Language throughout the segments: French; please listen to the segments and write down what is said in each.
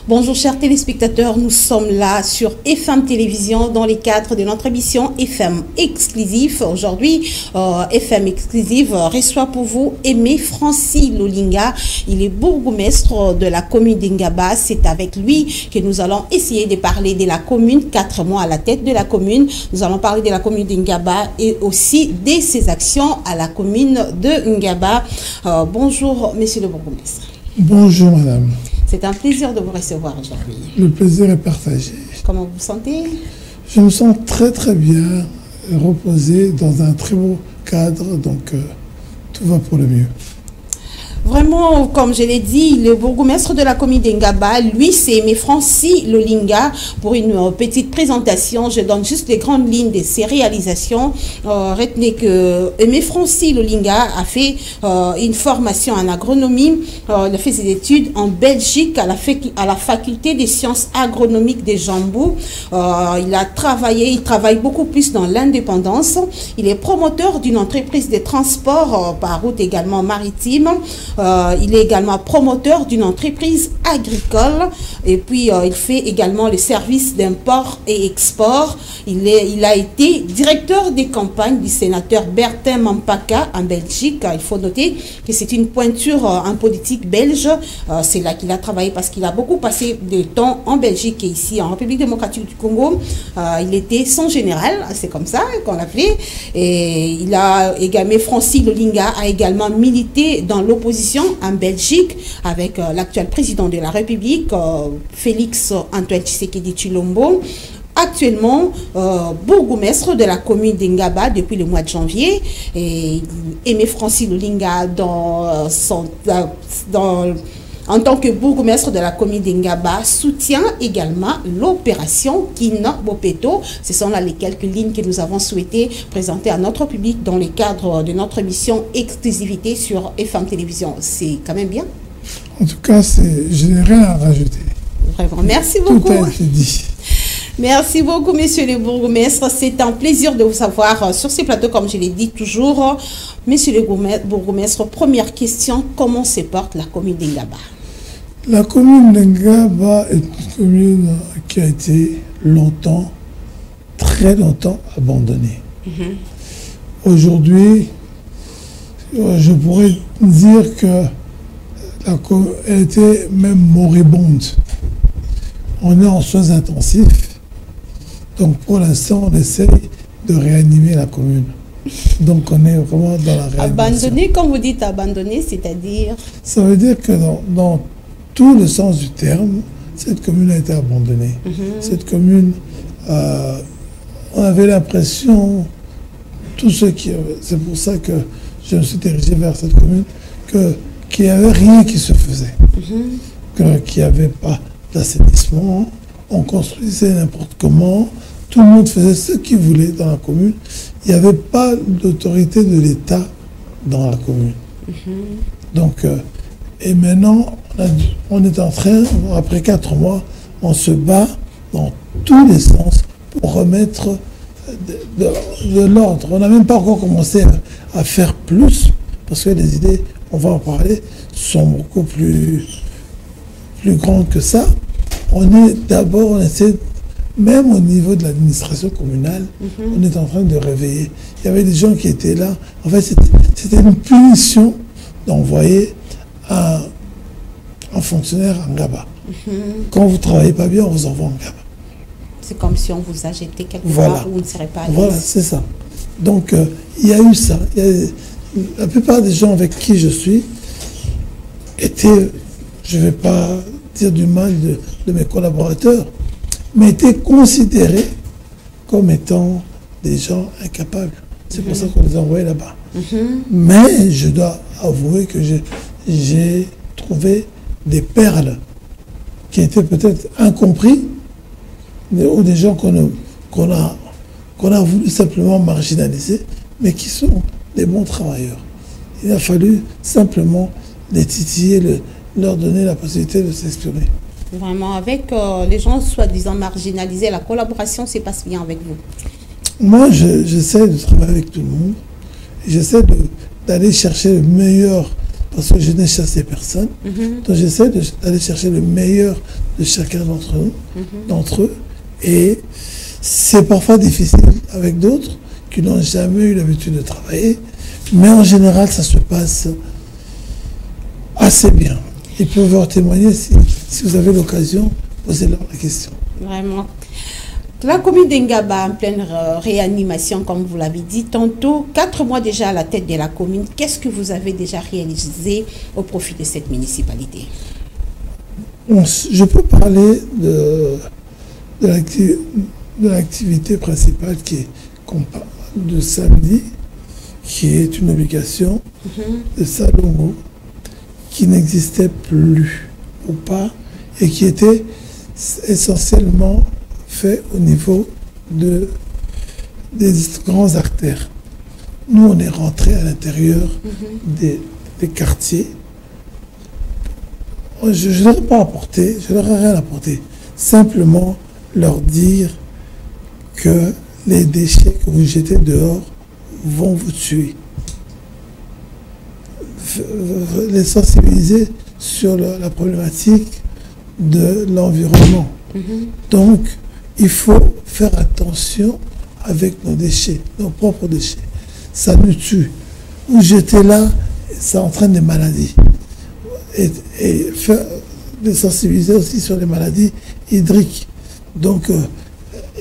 Bonjour chers téléspectateurs, nous sommes là sur FM Télévision dans les cadres de notre émission FM Exclusif. Aujourd'hui, FM Exclusive reçoit pour vous Aimé Francis Lolinga. Il est bourgmestre de la commune d'Ingaba. C'est avec lui que nous allons essayer de parler de la commune, 4 mois à la tête de la commune. Nous allons parler de la commune d'Ingaba et aussi de ses actions à la commune de Ngaba. Bonjour monsieur le bourgmestre. Bonjour madame. C'est un plaisir de vous recevoir aujourd'hui. Le plaisir est partagé. Comment vous vous sentez? Je me sens très très bien, reposé dans un très beau cadre, donc tout va pour le mieux. Vraiment, comme je l'ai dit, le bourgmestre de la commune d'Ingaba, lui, c'est Aimé Francis Lolinga. Pour une petite présentation, je donne juste les grandes lignes de ses réalisations. Retenez que Aimé Francis Lolinga a fait une formation en agronomie. Il a fait ses études en Belgique à la faculté des sciences agronomiques de Jambou. Il travaille beaucoup plus dans l'indépendance. Il est promoteur d'une entreprise de transport par route également maritime. Il est également promoteur d'une entreprise agricole et puis il fait également les services d'import et export. Il a été directeur des campagnes du sénateur Bertin Mampaka en Belgique. Il faut noter que c'est une pointure en politique belge. C'est là qu'il a travaillé parce qu'il a beaucoup passé de temps en Belgique et ici en République démocratique du Congo. Il était son général, c'est comme ça qu'on l'appelait. Et il a également, Francis Lolinga a également milité dans l'opposition en Belgique avec l'actuel président de la République, Félix Antoine Tshisekedi Tshilombo. Actuellement, bourgmestre de la commune d'Ingaba depuis le mois de janvier. Et Aimé Francis Lolinga, en tant que bourgmestre de la commune d'Ingaba, soutient également l'opération Kina Bopeto. Ce sont là les quelques lignes que nous avons souhaité présenter à notre public dans le cadre de notre émission Exclusivité sur FM Télévision. C'est quand même bien. En tout cas, je n'ai rien à rajouter. Vraiment, merci beaucoup. Tout a été dit. Merci beaucoup, monsieur le bourgmestre. C'est un plaisir de vous avoir sur ces plateaux, comme je l'ai dit toujours. Monsieur le bourgmestre, première question, comment se porte la commune d'Ingaba? La commune d'Ingaba est une commune qui a été longtemps, très longtemps abandonnée. Aujourd'hui, je pourrais dire que elle était même moribonde. On est en soins intensifs. Donc pour l'instant, on essaye de réanimer la commune. Donc on est vraiment dans la réanimation. Abandonné, quand vous dites abandonné, c'est-à-dire? Ça veut dire que dans tout le sens du terme, cette commune a été abandonnée. Cette commune, on avait l'impression, tous ceux qui... C'est pour ça que je me suis dirigé vers cette commune, qu'il n'y avait rien qui se faisait. Qu'il n'y avait pas d'assainissement, on construisait n'importe comment, tout le monde faisait ce qu'il voulait dans la commune. Il n'y avait pas d'autorité de l'État dans la commune. Donc, et maintenant, on est en train, après 4 mois, on se bat dans tous les sens pour remettre de l'ordre. On n'a même pas encore commencé à faire plus, parce que les idées, on va en parler, sont beaucoup plus grandes que ça. On essaie, même au niveau de l'administration communale, on est en train de réveiller. Il y avait des gens qui étaient là. En fait, c'était une punition d'envoyer un fonctionnaire en Ngaba. Quand vous ne travaillez pas bien, on vous envoie en Ngaba. C'est comme si on vous a jeté quelque part où vous ne serez pas à l'aise. Voilà, c'est ça. Donc, il y a eu ça. La plupart des gens avec qui je suis étaient, je ne vais pas dire du mal de mes collaborateurs, mais étaient considérés comme étant des gens incapables. C'est pour ça qu'on les a envoyés là-bas. Mais je dois avouer que j'ai trouvé des perles qui étaient peut-être incompris, ou des gens qu'on a voulu simplement marginaliser, mais qui sont des bons travailleurs. Il a fallu simplement les titiller, leur donner la possibilité de s'exprimer. Vraiment, avec les gens soi-disant marginalisés, la collaboration se passe bien avec vous? Moi, j'essaie de travailler avec tout le monde. J'essaie d'aller chercher le meilleur parce que je n'ai chassé personne. Donc j'essaie d'aller chercher le meilleur de chacun d'entre eux. Et c'est parfois difficile avec d'autres qui n'ont jamais eu l'habitude de travailler. Mais en général, ça se passe assez bien. Ils peuvent en témoigner si vous avez l'occasion, posez-leur la question. Vraiment. La commune d'Engaba en pleine réanimation, comme vous l'avez dit tantôt, 4 mois déjà à la tête de la commune. Qu'est-ce que vous avez déjà réalisé au profit de cette municipalité? Je peux parler de l'activité principale qui est de samedi, qui est une obligation de Salongo, qui n'existait plus ou pas, et qui était essentiellement fait au niveau des grands artères. Nous, on est rentré à l'intérieur des quartiers. Je ne leur ai pas apporté, je leur ai rien apporté. Simplement leur dire que les déchets que vous jetez dehors vont vous tuer. Les sensibiliser sur la problématique de l'environnement. Donc, il faut faire attention avec nos déchets, nos propres déchets. Ça nous tue. Vous jetez là, ça entraîne des maladies. Et faire les sensibiliser aussi sur les maladies hydriques. Donc,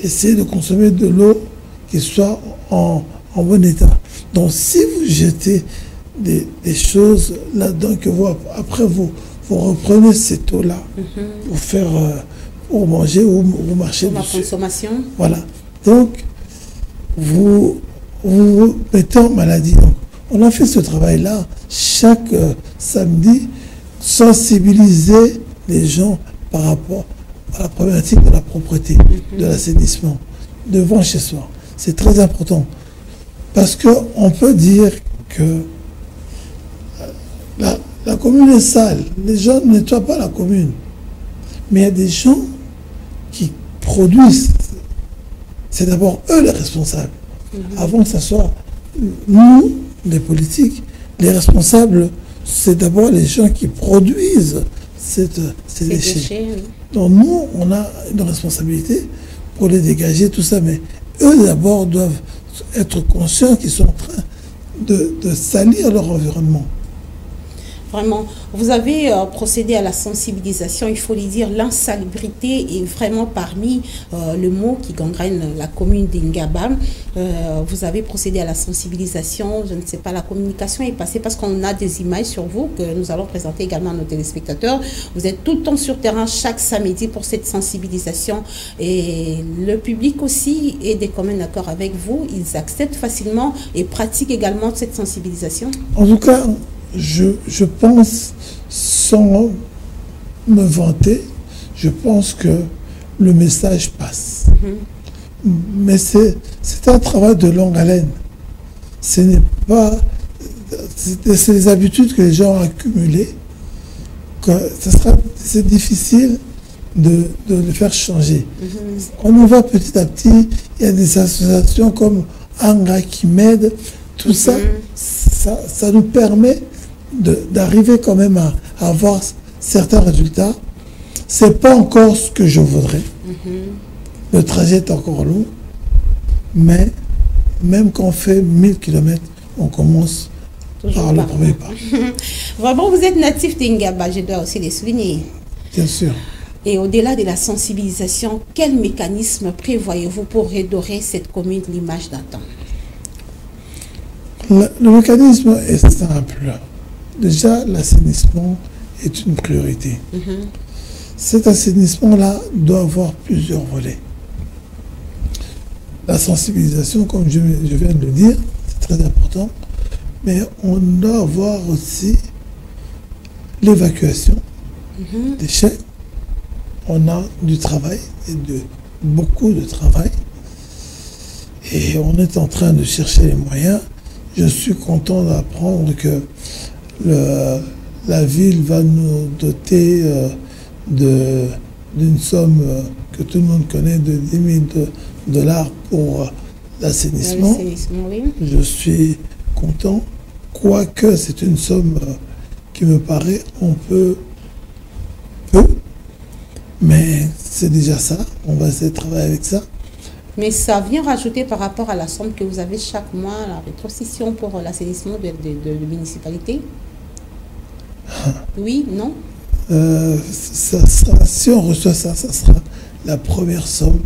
essayez de consommer de l'eau qui soit en bon état. Donc, si vous jetez des choses là-dedans, que après vous reprenez cette eau-là pour faire... pour manger ou marcher pour dessus. La consommation. Voilà. Donc, vous mettez en maladie. Donc, on a fait ce travail-là chaque samedi, sensibiliser les gens par rapport à la problématique de la propreté, de l'assainissement, devant chez soi. C'est très important. Parce qu'on peut dire que la commune est sale. Les gens ne nettoient pas la commune. Mais il y a des gens qui produisent. C'est d'abord eux les responsables. Avant que ce soit nous, les politiques, les responsables, c'est d'abord les gens qui produisent ces déchets. Donc nous, on a une responsabilité pour les dégager, tout ça, mais eux d'abord doivent être conscients qu'ils sont en train de salir leur environnement. Vraiment, vous avez procédé à la sensibilisation, il faut le dire, l'insalubrité est vraiment parmi le mot qui gangrène la commune d'Engaba. Vous avez procédé à la sensibilisation, je ne sais pas, la communication est passée parce qu'on a des images sur vous que nous allons présenter également à nos téléspectateurs. Vous êtes tout le temps sur terrain chaque samedi pour cette sensibilisation et le public aussi est des communs d'accord avec vous, ils acceptent facilement et pratiquent également cette sensibilisation. En tout cas, je pense, sans me vanter, je pense que le message passe. Mais c'est un travail de longue haleine. Ce n'est pas... C'est les habitudes que les gens ont accumulées. C'est difficile de le faire changer. On y va petit à petit. Il y a des associations comme Anga qui m'aident. Tout ça nous permet d'arriver quand même à avoir certains résultats. C'est pas encore ce que je voudrais. Le trajet est encore long, mais même quand on fait 1000 km, on commence par le premier pas. Vraiment, vous êtes natif d'Engaba, je dois aussi les souligner. Bien sûr. Et au-delà de la sensibilisation, quel mécanisme prévoyez-vous pour redorer cette commune de l'image d'antan? Le mécanisme est simple. Déjà, l'assainissement est une priorité. Cet assainissement-là doit avoir plusieurs volets. La sensibilisation, comme je viens de le dire, c'est très important, mais on doit avoir aussi l'évacuation des déchets. On a du travail, et beaucoup de travail, et on est en train de chercher les moyens. Je suis content d'apprendre que la ville va nous doter d'une somme que tout le monde connaît de 10 000 $ pour l'assainissement. Oui. Je suis content, quoique c'est une somme qui me paraît peu, mais c'est déjà ça. On va essayer de travailler avec ça. Mais ça vient rajouter par rapport à la somme que vous avez chaque mois, la rétrocession pour l'assainissement de municipalité? Oui, non? Si on reçoit ça, ça sera la première somme.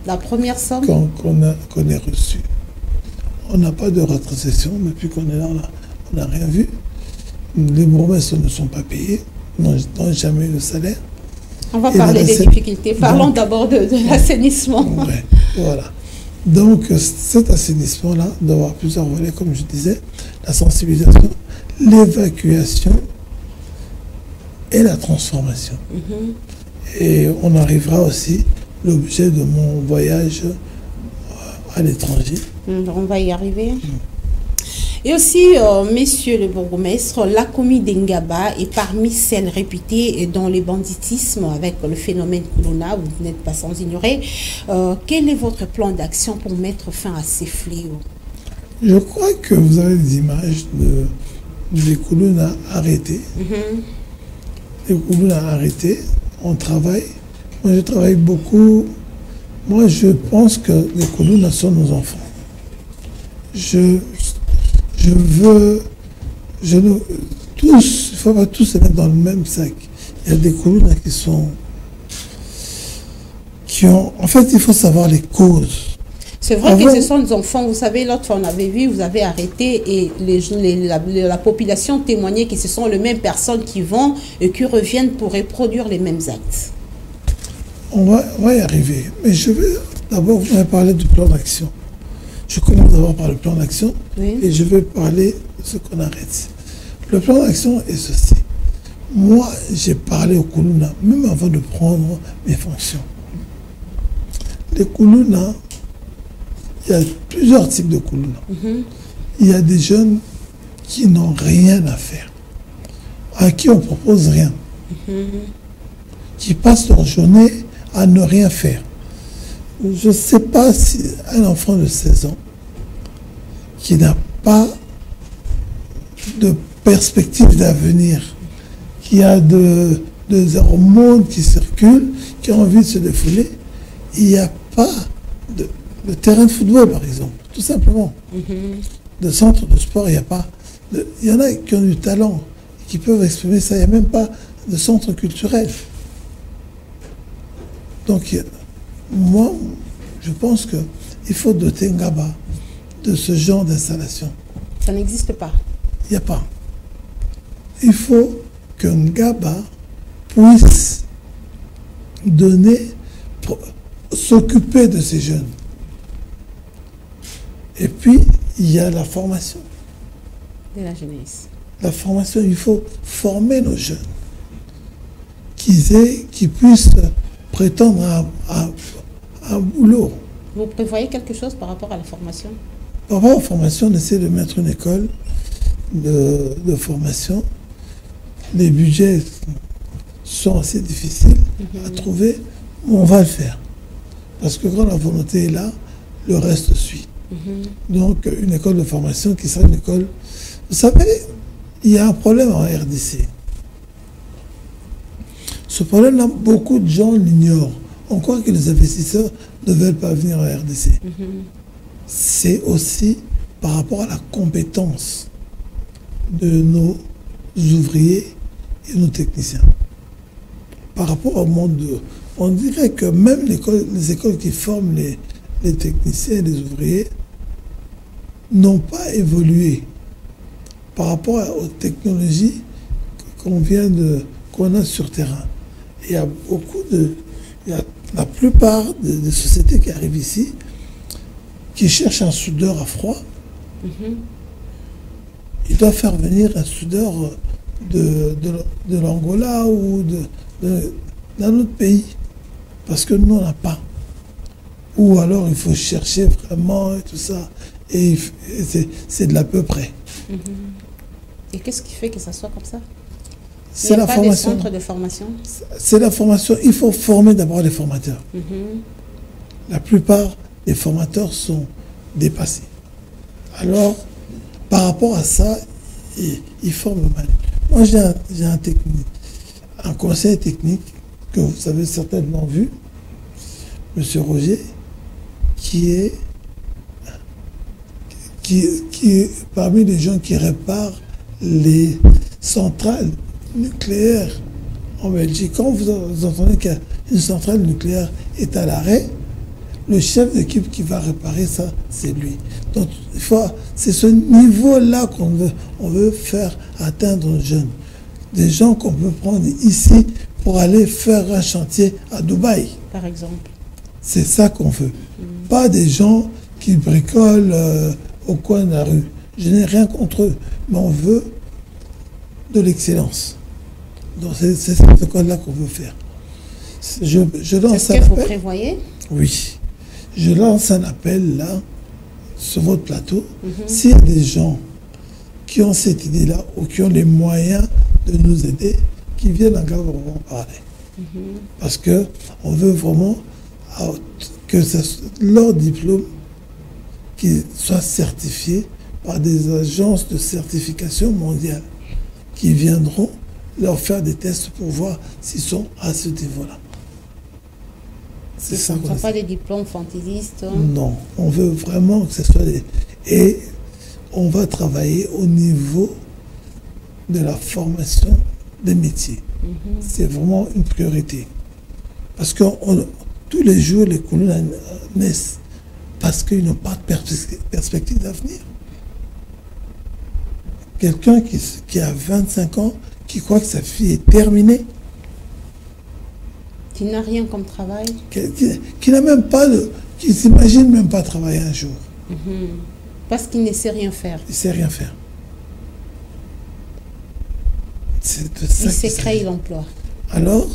La première somme qu'on ait reçue. On n'a pas de rétrocession depuis qu'on est là, on n'a rien vu. Les bourgmestres ne sont pas payés, n'ont jamais eu de salaire. On va parler des difficultés. Parlons d'abord de l'assainissement. Ouais, voilà. Donc, cet assainissement-là doit avoir plusieurs volets, comme je disais, la sensibilisation, l'évacuation et la transformation. Et on arrivera aussi l'objet de mon voyage à l'étranger. On va y arriver. Et aussi, messieurs le bourgmestre, la commune d'Engaba est parmi celles réputées dans le banditisme avec le phénomène Kuluna, vous n'êtes pas sans ignorer. Quel est votre plan d'action pour mettre fin à ces fléaux? Je crois que vous avez des images des Kuluna arrêtés. Les Kuluna arrêtés, on travaille. Moi, je travaille beaucoup. Moi, je pense que les Kuluna sont nos enfants. Il ne faut pas tous se mettre dans le même sac. Il y a des Kuluna en fait, il faut savoir les causes. C'est vrai que ce sont des enfants. Vous savez, l'autre fois, on avait vu, vous avez arrêté et la population témoignait que ce sont les mêmes personnes qui vont et qui reviennent pour reproduire les mêmes actes. On va y arriver. Mais je vais d'abord vous parler du plan d'action. Je commence d'abord par le plan d'action et je vais parler de ce qu'on arrête. Le plan d'action est ceci. Moi, j'ai parlé aux Kuluna, même avant de prendre mes fonctions. Les Kuluna, il y a plusieurs types de Kuluna. Il y a des jeunes qui n'ont rien à faire, à qui on ne propose rien, qui passent leur journée à ne rien faire. Je ne sais pas si un enfant de 16 ans qui n'a pas de perspective d'avenir, qui a des hormones qui circulent, qui a envie de se défouler, il n'y a pas de terrain de football, par exemple, tout simplement. De centre de sport, il n'y a pas. Il y en a qui ont du talent, qui peuvent exprimer ça. Il n'y a même pas de centre culturel. Donc, moi, je pense qu'il faut doter Ngaba de ce genre d'installation. Ça n'existe pas. Il n'y a pas. Il faut que Ngaba puisse s'occuper de ces jeunes. Et puis, il y a la formation. De la jeunesse. La formation, il faut former nos jeunes. Qu'ils puissent prétendre à un boulot. Vous prévoyez quelque chose par rapport à la formation? Par rapport à la formation, on essaie de mettre une école de formation. Les budgets sont assez difficiles à trouver, mais on va le faire. Parce que quand la volonté est là, le reste suit. Donc, une école de formation qui sera une école... Vous savez, il y a un problème en RDC. Ce problème-là, beaucoup de gens l'ignorent. On croit que les investisseurs ne veulent pas venir en RDC. C'est aussi par rapport à la compétence de nos ouvriers et nos techniciens. Par rapport au monde on dirait que même les écoles qui forment les techniciens et les ouvriers n'ont pas évolué par rapport aux technologies qu'on a sur terrain. Il y a la plupart des sociétés qui arrivent ici qui cherchent un soudeur à froid. Ils doivent faire venir un soudeur de l'Angola ou d'un autre pays. Parce que nous, on n'a pas. Ou alors, il faut chercher vraiment et tout ça. Et c'est de l'à peu près. Et qu'est-ce qui fait que ça soit comme ça? C'est la formation. Des centres de formation? C'est la formation. Il faut former d'abord les formateurs. La plupart des formateurs sont dépassés. Alors, par rapport à ça, ils forment mal. Moi, j'ai un conseil technique que vous avez certainement vu, M. Roger, qui est parmi les gens qui réparent les centrales nucléaires en Belgique. Quand vous entendez qu'une centrale nucléaire est à l'arrêt, le chef d'équipe qui va réparer ça, c'est lui. Donc, c'est ce niveau-là on veut faire atteindre aux jeunes. Des gens qu'on peut prendre ici pour aller faire un chantier à Dubaï. Par exemple. C'est ça qu'on veut. Pas des gens qui bricolent au coin de la rue. Je n'ai rien contre eux, mais on veut de l'excellence. Donc c'est cette école-là qu'on veut faire. Je lance c'est ce que vous prévoyez? Oui. Je lance un appel là, sur votre plateau. S'il y a des gens qui ont cette idée-là ou qui ont les moyens de nous aider, qui viennent en vraiment parler. Parce qu'on veut vraiment que leur diplôme qui soit certifié par des agences de certification mondiale qui viendront leur faire des tests pour voir s'ils sont à ce niveau-là. C'est ça. Ce ne sont pas des diplômes fantaisistes. Non, on veut vraiment que ce soit des... Et on va travailler au niveau de la formation des métiers. C'est vraiment une priorité. Parce que tous les jours, les colons naissent parce qu'ils n'ont pas de perspective d'avenir. Quelqu'un qui a 25 ans, qui croit que sa vie est terminée, qui n'a rien comme travail, qui n'a même pas qui s'imagine même pas travailler un jour. Parce qu'il ne sait rien faire. Il ne sait rien faire. Il sait créer l'emploi. Alors,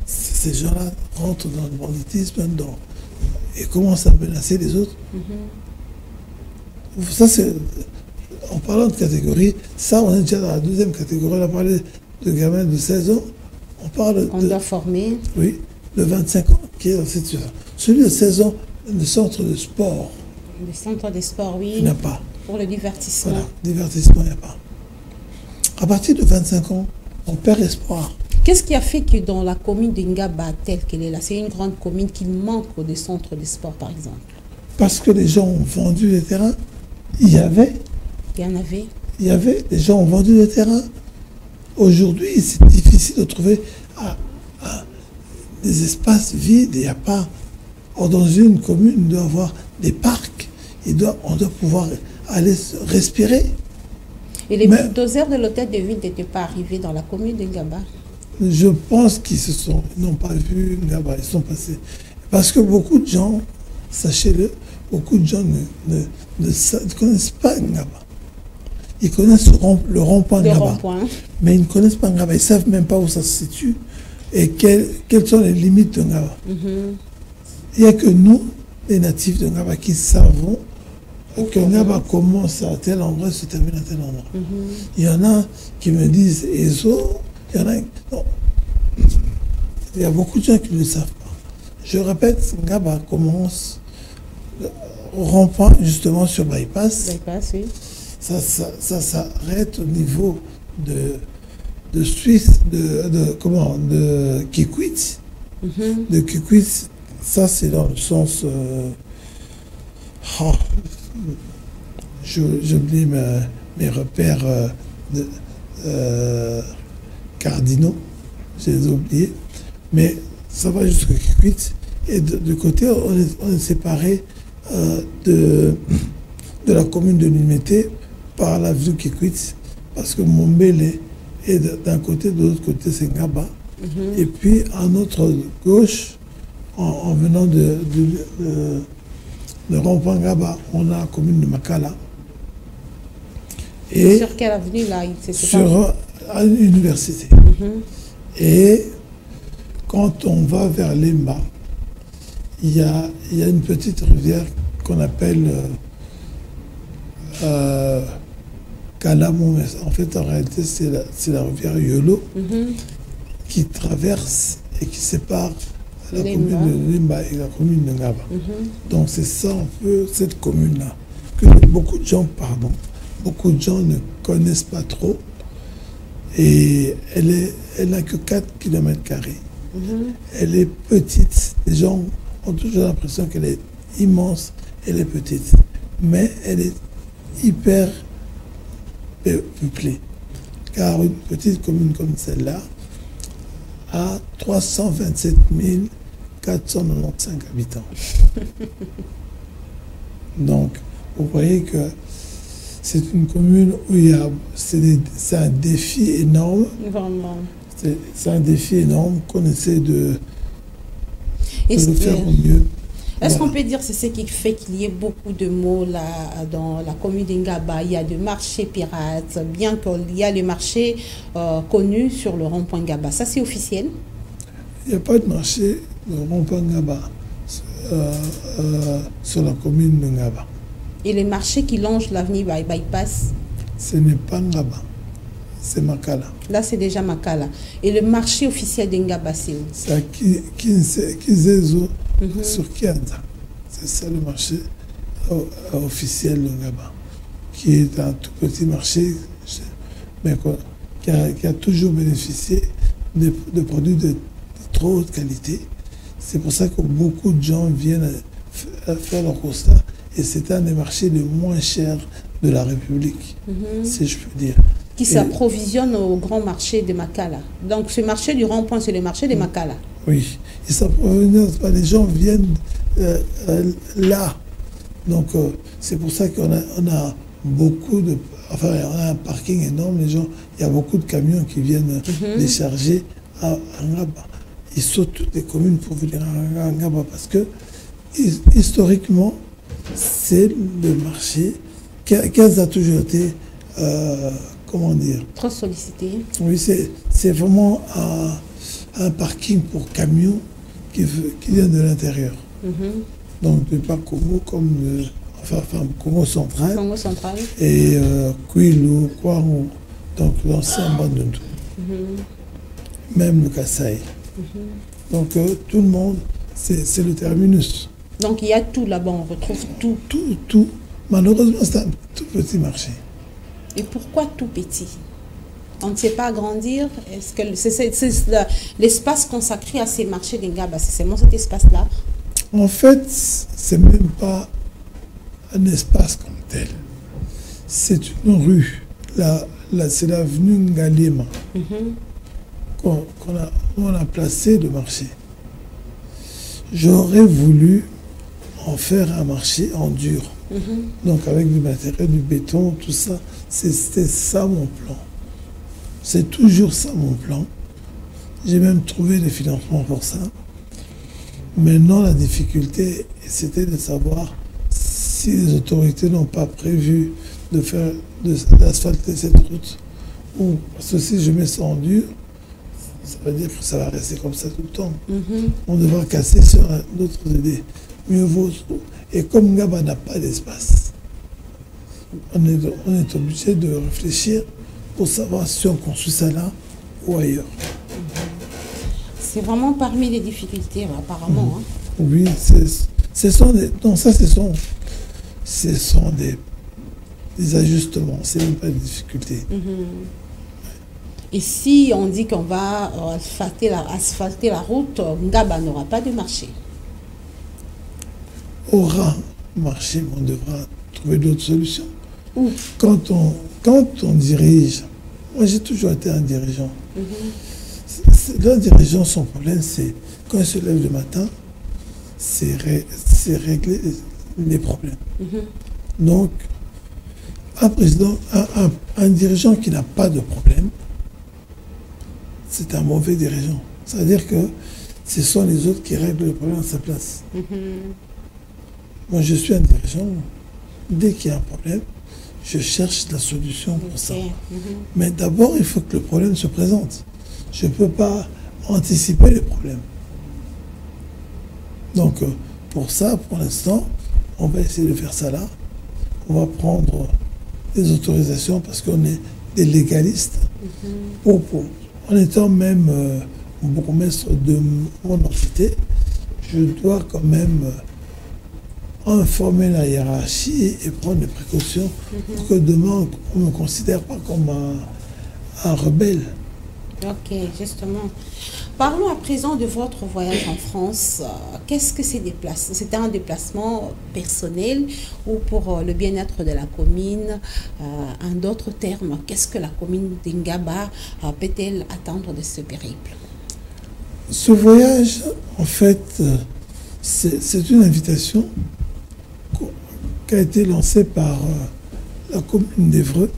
ces gens-là rentrent dans le banditisme et commencent à menacer les autres. Ça, c'est... En parlant de catégorie, ça, on est déjà dans la deuxième catégorie. On a parlé de gamins de 16 ans. On doit former. Oui, de 25 ans qui est dans cette situation. Celui de 16 ans, le centre de sport. Le centre de sport, oui. Il n'y a pas. Pour le divertissement. Voilà, divertissement, il n'y a pas. À partir de 25 ans, on perd espoir. Qu'est-ce qui a fait que dans la commune de Ngaba, telle qu'elle est là, c'est une grande commune qui manque de centres de sport, par exemple? Parce que les gens ont vendu les terrains. Il y en avait. Les gens ont vendu les terrains. Aujourd'hui, c'est difficile de trouver des espaces vides. Il n'y a pas. Or, dans une commune, il doit y avoir des parcs. On doit pouvoir aller respirer. Et les bulldozers de l'hôtel de ville n'étaient pas arrivés dans la commune de Ngaba? Je pense qu'ils n'ont pas vu Ngaba. Ils sont passés. Parce que beaucoup de gens, sachez-le, beaucoup de gens ne connaissent pas Ngaba. Ils connaissent le rond-point Ngaba. Mais ils ne connaissent pas Ngaba. Ils ne savent même pas où ça se situe et quelles sont les limites de Ngaba. Il n'y a que nous, les natifs de Ngaba, qui savons que Ngaba commence à tel endroit et se termine à tel endroit. Il y en a qui me disent Ezo, il y en a... Non. Il y a beaucoup de gens qui ne le savent pas. Je répète, Ngaba commence au rond-point, justement, sur Bypass. Bypass, oui. Ça s'arrête au niveau de Suisse, de Kikwit. De Kikwit, ça c'est dans le sens... j'oublie mes repères cardinaux, je les ai oubliés, mais ça va jusqu'à Kikwit. Et de côté, on est séparé de la commune de Limité par la ville Kikwit, parce que Mombele est d'un côté, de l'autre côté c'est Ngaba. Et puis à notre gauche, en venant de rond-point Ngaba, on a la commune de Makala. Et sur quelle avenue là? À l'université. Et quand on va vers Lemba, il y a une petite rivière qu'on appelle Kalamou, mais en fait en réalité c'est la rivière Yolo qui traverse et qui sépare la commune de Lemba et la commune de Ngaba. Donc c'est ça un peu cette commune-là que beaucoup de gens ne connaissent pas trop. Et elle n'a que 4 km². Elle est petite. Les gens ont toujours l'impression qu'elle est immense. Elle est petite. Mais elle est hyper peuplée. Car une petite commune comme celle-là a 327 495 habitants. Donc, vous voyez que c'est une commune où c'est un défi énorme. Vraiment. C'est un défi énorme qu'on essaie de le faire au mieux. Est-ce qu'on peut dire que c'est ce qui fait qu'il y ait beaucoup de mots là dans la commune d'Ingaba? Il y a des marchés pirates, bien qu'il y a les marchés connus sur le rond-point Ngaba. Ça, c'est officiel? Il n'y a pas de marché de rond-point Ngaba sur la commune de Ngaba. Et les marchés qui longent l'avenue Bypass? Ce n'est pas Ngaba, c'est Makala. Là, c'est déjà Makala. Et le marché officiel d'Ngaba, c'est où? C'est à Kizezo, sur Kianda. C'est ça le marché officiel de Ngaba, qui est un tout petit marché, mais qui a toujours bénéficié de produits de trop haute qualité. C'est pour ça que beaucoup de gens viennent faire leur constat. Et c'est un des marchés les moins chers de la République, si je peux dire. Qui s'approvisionne au grand marché de Makala. Donc ce marché du rond-point, c'est le marché de Makala. Oui, il s'approvisionne, les gens viennent là. Donc c'est pour ça qu'on a beaucoup de... Enfin, on a un parking énorme, les gens, il y a beaucoup de camions qui viennent décharger à Ngaba. Ils sautent toutes les communes pour venir à Ngaba parce que, historiquement, c'est le marché qui a toujours été, comment dire, trop sollicité. Oui, c'est vraiment un parking pour camions qui vient de l'intérieur. Donc de Pakomo comme enfin Congo central. Congo central. Et Kwilu, Kwarou, donc l'ancien Bandundu. Même le Kasaï. Donc tout le monde, c'est le terminus. Donc il y a tout là-bas, on retrouve tout. Tout. Malheureusement, c'est un tout petit marché. Et pourquoi tout petit? On ne sait pas agrandir? Est-ce que c'est l'espace consacré à ces marchés d'Ngaba, c'est seulement cet espace-là? En fait, c'est même pas un espace comme tel. C'est une rue. C'est l'avenue Ngalema qu'on a placé le marché. J'aurais voulu en faire un marché en dur. Donc avec du matériel, du béton, tout ça. C'était ça mon plan. C'est toujours ça mon plan. J'ai même trouvé les financements pour ça. Maintenant, la difficulté, c'était de savoir si les autorités n'ont pas prévu d'asphalter cette route. Ou, parce que si je mets ça en dur, ça veut dire que ça va rester comme ça tout le temps. On devra casser sur d'autres idées. Mieux vaut. Et comme Ngaba n'a pas d'espace, on est obligé de réfléchir pour savoir si on construit ça là ou ailleurs. C'est vraiment parmi les difficultés, apparemment. Oui, ce sont des ajustements, ce n'est même pas des difficultés. Et si on dit qu'on va asphalter la route, Ngaba n'aura pas de marché. Aura marché, on devra trouver d'autres solutions. Où? Quand on dirige, moi j'ai toujours été un dirigeant. Le dirigeant, son problème, c'est quand il se lève le matin, c'est régler les problèmes. Donc, un président, un dirigeant qui n'a pas de problème, c'est un mauvais dirigeant. C'est-à-dire que ce sont les autres qui règlent le problème à sa place. Moi, je suis un dirigeant. Dès qu'il y a un problème, je cherche la solution pour ça. Mais d'abord, il faut que le problème se présente. Je ne peux pas anticiper les problèmes. Donc, pour ça, pour l'instant, on va essayer de faire ça là. On va prendre des autorisations parce qu'on est des légalistes. En étant même bourgmestre de mon entité, je dois quand même informer la hiérarchie et prendre des précautions pour que demain, on ne me considère pas comme un rebelle. Ok, justement. Parlons à présent de votre voyage en France. Qu'est-ce que c'est déplacé? C'était un déplacement personnel ou pour le bien-être de la commune? En d'autres termes, qu'est-ce que la commune d'Ingaba peut-elle attendre de ce périple? Ce voyage, en fait, c'est une invitation qui a été lancée par la commune d'Évreux.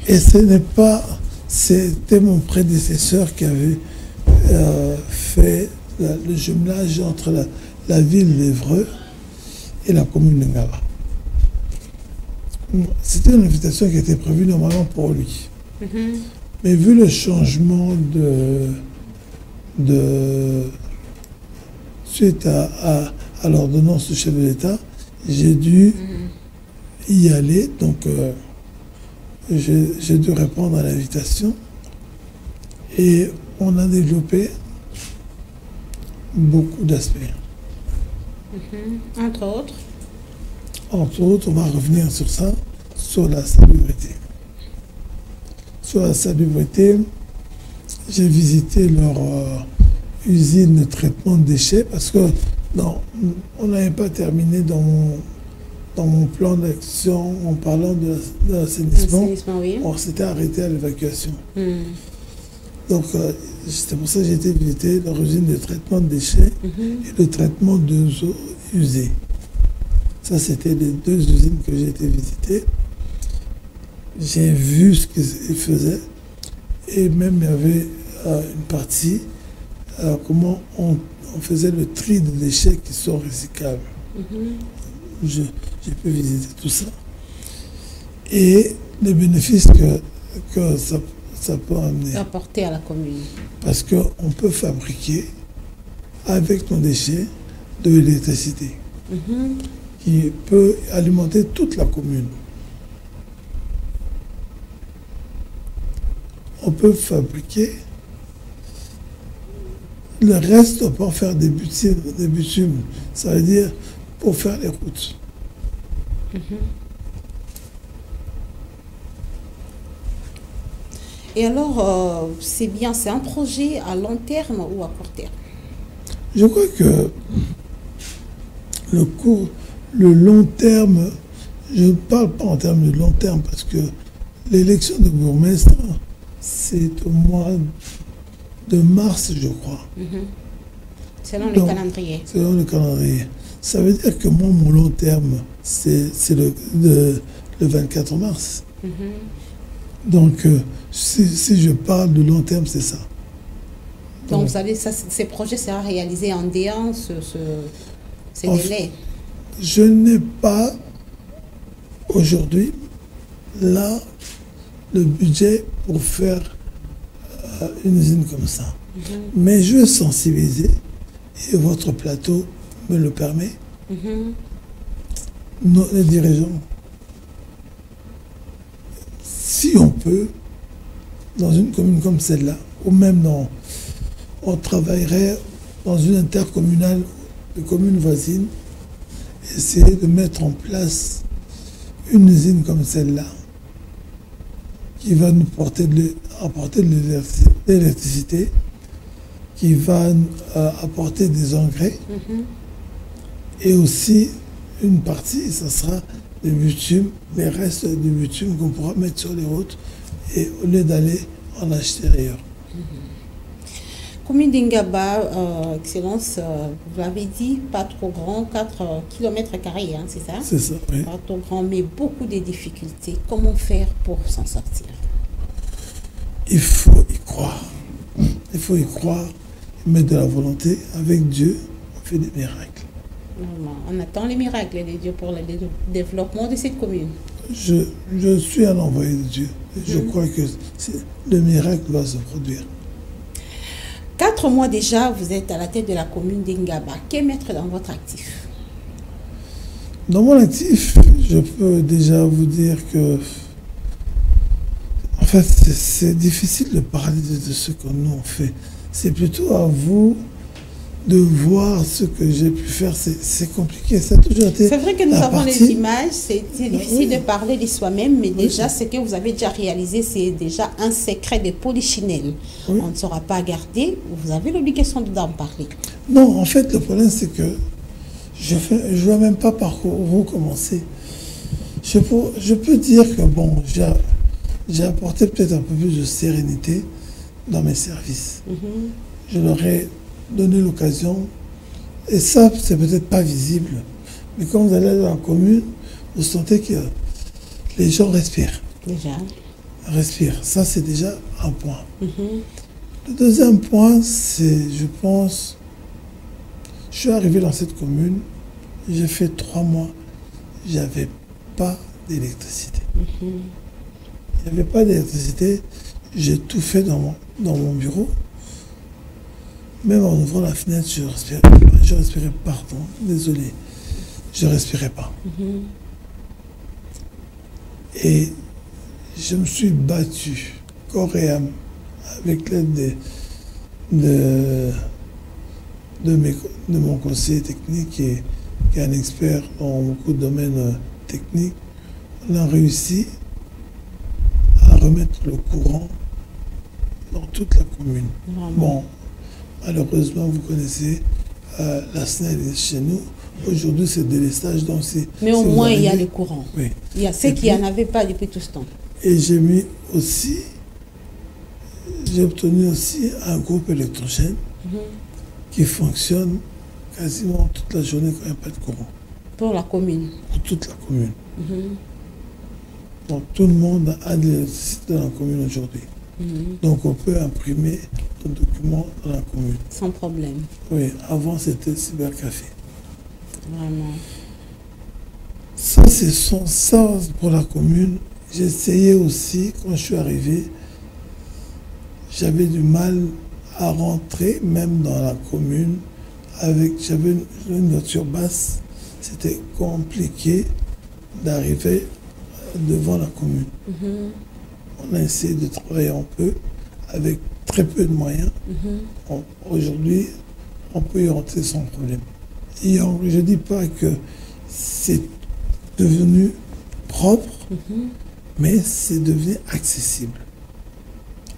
Et ce n'est pas... C'était mon prédécesseur qui avait fait le jumelage entre la ville d'Évreux et la commune d'Ingaba. C'était une invitation qui était prévue normalement pour lui. Mais vu le changement suite à l'ordonnance du chef de l'État, j'ai dû y aller. Donc, j'ai dû répondre à l'invitation. Et on a développé beaucoup d'aspects. Entre autres? Entre autres, on va revenir sur ça, sur la salubrité. Sur la salubrité, j'ai visité leur usine de traitement de déchets parce que non, on n'avait pas terminé dans mon plan d'action en parlant de l'assainissement. Oui. On s'était arrêté à l'évacuation. Donc, c'est pour ça que j'ai été visiter leur usine de traitement de déchets et le traitement de eaux usées. Ça, c'était les deux usines que j'ai été visiter. J'ai vu ce qu'ils faisaient et même il y avait une partie, comment on faisait le tri de déchets qui sont recyclables. J'ai pu visiter tout ça. Et les bénéfices que ça peut amener. Apporter à la commune. Parce qu'on peut fabriquer avec nos déchets de l'électricité qui peut alimenter toute la commune. On peut fabriquer le reste pour faire des bitumes. Ça veut dire pour faire les routes. Et alors, c'est bien, c'est un projet à long terme ou à court terme? Je crois que le long terme, je ne parle pas en termes de long terme parce que l'élection de bourgmestre, c'est au mois de mars, je crois. Selon le calendrier. Selon le calendrier. Ça veut dire que moi, mon long terme, c'est le 24 mars. Donc, si je parle de long terme, c'est ça. Donc, vous savez, ces projets seront réalisés en déant ces délais. Je n'ai pas, aujourd'hui, là, le budget pour faire une usine comme ça. Mais je veux sensibiliser, et votre plateau me le permet, les dirigeants. Si on peut, dans une commune comme celle-là, ou même on travaillerait dans une intercommunale de communes voisines, essayer de mettre en place une usine comme celle-là, qui va nous apporter de l'électricité, qui va apporter des engrais, et aussi une partie, ça sera des bitumes, les restes du bitume qu'on pourra mettre sur les routes, et au lieu d'aller en acheter ailleurs. Commune d'Ingaba, Excellence, vous l'avez dit, pas trop grand, 4 km², hein, c'est ça? C'est ça, oui. Pas trop grand, mais beaucoup de difficultés. Comment faire pour s'en sortir? Il faut y croire. Il faut y croire, mettre de la volonté. Avec Dieu, on fait des miracles. On attend les miracles de Dieu pour le développement de cette commune. Je suis un envoyé de Dieu. Je crois que le miracle va se produire. 4 mois déjà, vous êtes à la tête de la commune d'Ingaba. Qu'est mettre dans votre actif? Dans mon actif, je peux déjà vous dire que, en fait, c'est difficile de parler de ce que nous on fait. C'est plutôt à vous de voir ce que j'ai pu faire, c'est compliqué. Ça a toujours été. C'est vrai que nous avons les images, c'est difficile de parler de soi-même, mais déjà, ce que vous avez déjà réalisé, c'est déjà un secret de polichinelle. Oui. On ne saura pas garder, vous avez l'obligation d'en parler. Non, en fait, le problème, c'est que je ne vois même pas par où commencer. Je peux dire que, bon, j'ai apporté peut-être un peu plus de sérénité dans mes services. Je leur ai donné l'occasion, et ça, c'est peut-être pas visible, mais quand vous allez dans la commune, vous sentez que les gens respirent. Déjà. Respirent. Ça, c'est déjà un point. Le deuxième point, c'est, je pense, je suis arrivé dans cette commune, j'ai fait 3 mois, j'avais pas d'électricité. Il n'y avait pas d'électricité, j'ai tout fait dans mon bureau. Même en ouvrant la fenêtre, je respirais pardon, désolé, je respirais pas. Et je me suis battu, corps et âme, avec l'aide de mon conseiller technique, qui est un expert dans beaucoup de domaines techniques. On a réussi à remettre le courant dans toute la commune. Bon, malheureusement, vous connaissez la SNEL chez nous. Aujourd'hui, c'est délestage. Donc mais au moins, il y a le courant. Oui. Il y a ceux qui n'en avaient pas depuis tout ce temps. Et j'ai obtenu aussi un groupe électrogène qui fonctionne quasiment toute la journée quand il n'y a pas de courant. Pour la commune. Pour toute la commune. Donc, tout le monde a de l'électricité dans la commune aujourd'hui. Donc on peut imprimer nos documents dans la commune. Sans problème. Oui, avant c'était cybercafé. Vraiment. Ça, c'est ça pour la commune. J'ai essayé aussi, quand je suis arrivé, j'avais du mal à rentrer, même dans la commune. J'avais une voiture basse, c'était compliqué d'arriver devant la commune. On a essayé de travailler un peu avec très peu de moyens. Aujourd'hui, on peut y rentrer sans problème. Et je ne dis pas que c'est devenu propre, mais c'est devenu accessible.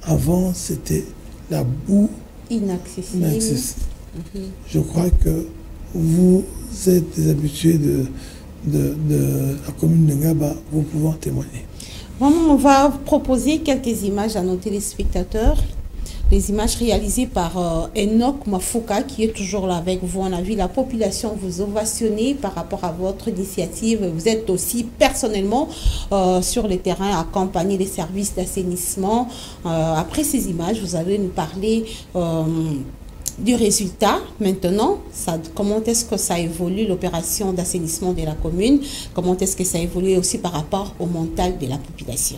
Avant, c'était la boue inaccessible. Je crois que vous êtes des habitués de la commune de Ngaba, vous pouvez en témoigner. On va proposer quelques images à nos téléspectateurs. Les images réalisées par Enoch Mafouka, qui est toujours là avec vous. On a vu la population vous ovationner par rapport à votre initiative. Vous êtes aussi personnellement sur le terrain, accompagner les services d'assainissement. Après ces images, vous allez nous parler du résultat. Maintenant, comment est-ce que ça évolue l'opération d'assainissement de la commune? Comment est-ce que ça évolue aussi par rapport au mental de la population?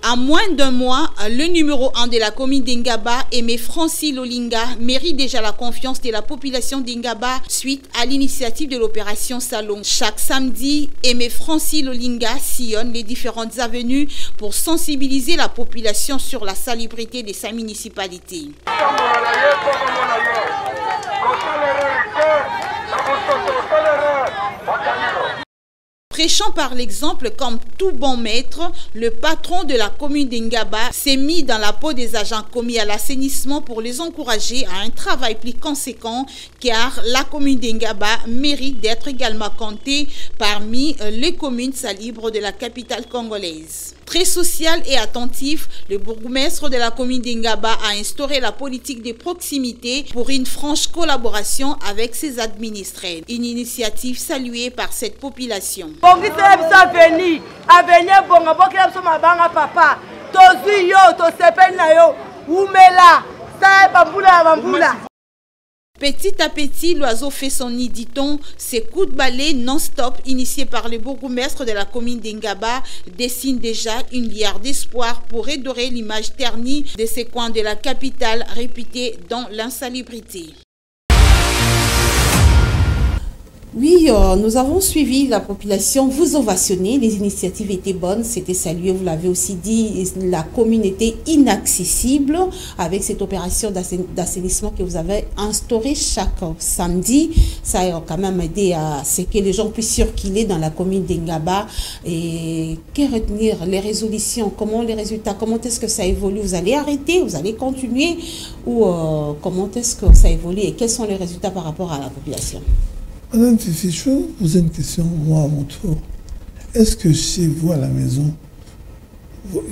À moins d'un mois, le numéro 1 de la commune d'Ingaba, Aimé Francis Lolinga, mérite déjà la confiance de la population d'Ingaba suite à l'initiative de l'opération Salon. Chaque samedi, Aimé Francis Lolinga sillonne les différentes avenues pour sensibiliser la population sur la salubrité de sa municipalité. Prêchant par l'exemple comme tout bon maître, le patron de la commune d'Ingaba s'est mis dans la peau des agents commis à l'assainissement pour les encourager à un travail plus conséquent, car la commune d'Ingaba mérite d'être également comptée parmi les communes salubres de la capitale congolaise. Très social et attentif, le bourgmestre de la commune d'Ingaba a instauré la politique de proximité pour une franche collaboration avec ses administrés. Une initiative saluée par cette population. Petit à petit, l'oiseau fait son nid, dit-on. Ces coups de balai non-stop initiés par le bourgmestre de la commune d'Ingaba dessinent déjà une lueur d'espoir pour redorer l'image ternie de ces coins de la capitale réputés dans l'insalubrité. Oui, nous avons suivi la population, vous ovationnez, les initiatives étaient bonnes, c'était salué, vous l'avez aussi dit, la commune était inaccessible avec cette opération d'assainissement que vous avez instaurée chaque samedi. Ça a quand même aidé à ce que les gens puissent circuler dans la commune d'Engaba. Et que retenir? Les résolutions, comment les résultats, comment est-ce que ça évolue? Vous allez arrêter, vous allez continuer ou comment est-ce que ça évolue et quels sont les résultats par rapport à la population? Madame Fifi, je vais vous poser une question, moi à mon tour. Est-ce que chez vous à la maison,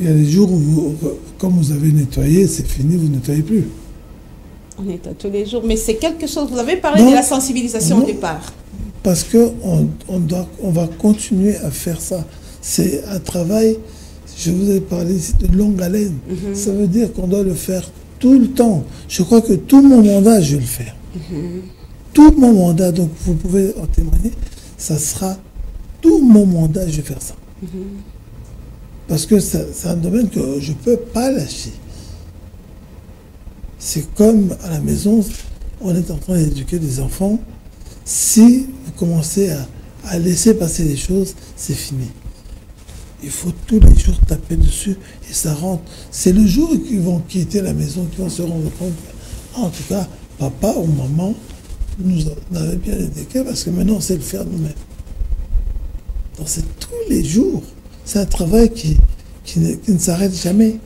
il y a des jours où, comme vous avez nettoyé, c'est fini, vous ne nettoyez plus? On nettoie tous les jours, mais c'est quelque chose, vous avez parlé de la sensibilisation au départ. Parce qu'on va continuer à faire ça. C'est un travail, je vous ai parlé ici de longue haleine. Ça veut dire qu'on doit le faire tout le temps. Je crois que tout mon mandat, je vais le faire. Tout mon mandat, donc vous pouvez en témoigner, ça sera tout mon mandat, je vais faire ça. Parce que c'est un domaine que je ne peux pas lâcher. C'est comme à la maison, on est en train d'éduquer des enfants. Si vous commencez à laisser passer les choses, c'est fini. Il faut tous les jours taper dessus et ça rentre. C'est le jour où ils vont quitter la maison qu'ils vont se rendre compte que, en tout cas, papa ou maman nous avait bien éduqué parce que maintenant on sait le faire nous-mêmes. Donc c'est tous les jours. C'est un travail qui ne s'arrête jamais.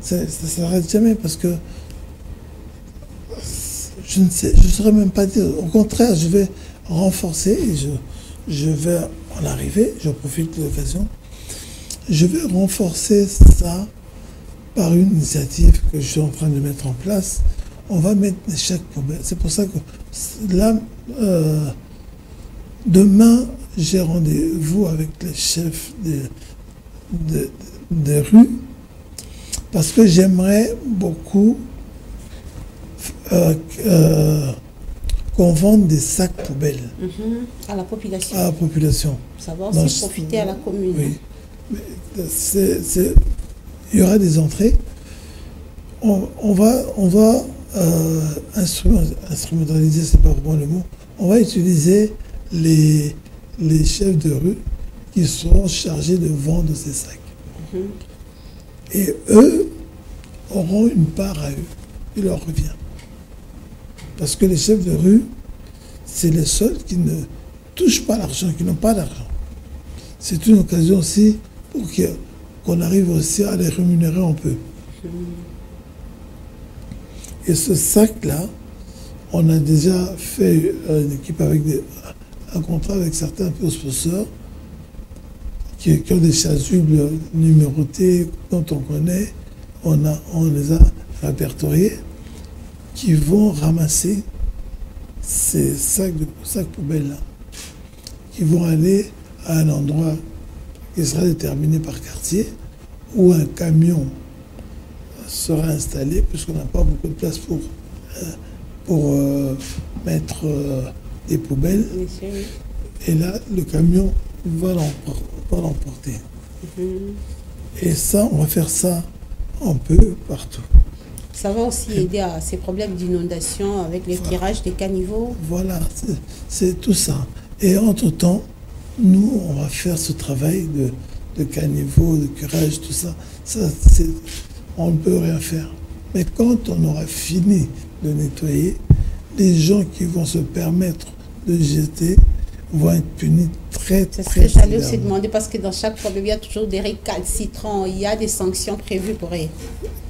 Ça ne s'arrête jamais parce que je ne saurais même pas dire. Au contraire, je vais renforcer et je vais en arriver, je profite de l'occasion. Je vais renforcer ça par une initiative que je suis en train de mettre en place. On va mettre des chèques poubelles. C'est pour ça que là, demain, j'ai rendez-vous avec les chefs de rue parce que j'aimerais beaucoup qu'on vende des sacs poubelles à la population. À la population. Ça va aussi profiter à la commune. Oui. Il y aura des entrées. On va instrumentaliser, c'est pas vraiment le mot. On va utiliser les chefs de rue qui seront chargés de vendre ces sacs. Et eux auront une part à eux. Il leur revient. Parce que les chefs de rue, c'est les seuls qui ne touchent pas l'argent, qui n'ont pas d'argent. C'est une occasion aussi pour qu'on arrive aussi à les rémunérer un peu. Et ce sac-là, on a déjà fait une équipe avec un contrat avec certains sponsors qui ont des chasubles numérotées dont on connaît. On les a répertoriés qui vont ramasser ces sacs poubelles-là, qui vont aller à un endroit qui sera déterminé par quartier, où un camion sera installé, puisqu'on n'a pas beaucoup de place pour mettre des poubelles. Et là, le camion va l'emporter. Et ça, on va faire ça un peu partout. Ça va aussi aider à ces problèmes d'inondation avec les tirages des caniveaux. Voilà, c'est tout ça. Et entre-temps, nous, on va faire ce travail de caniveaux, de curage, tout ça. On ne peut rien faire. Mais quand on aura fini de nettoyer, les gens qui vont se permettre de jeter vont être punis très sévèrement. C'est ce que j'allais aussi demander, parce que dans chaque problème, il y a toujours des récalcitrants, il y a des sanctions prévues pour eux.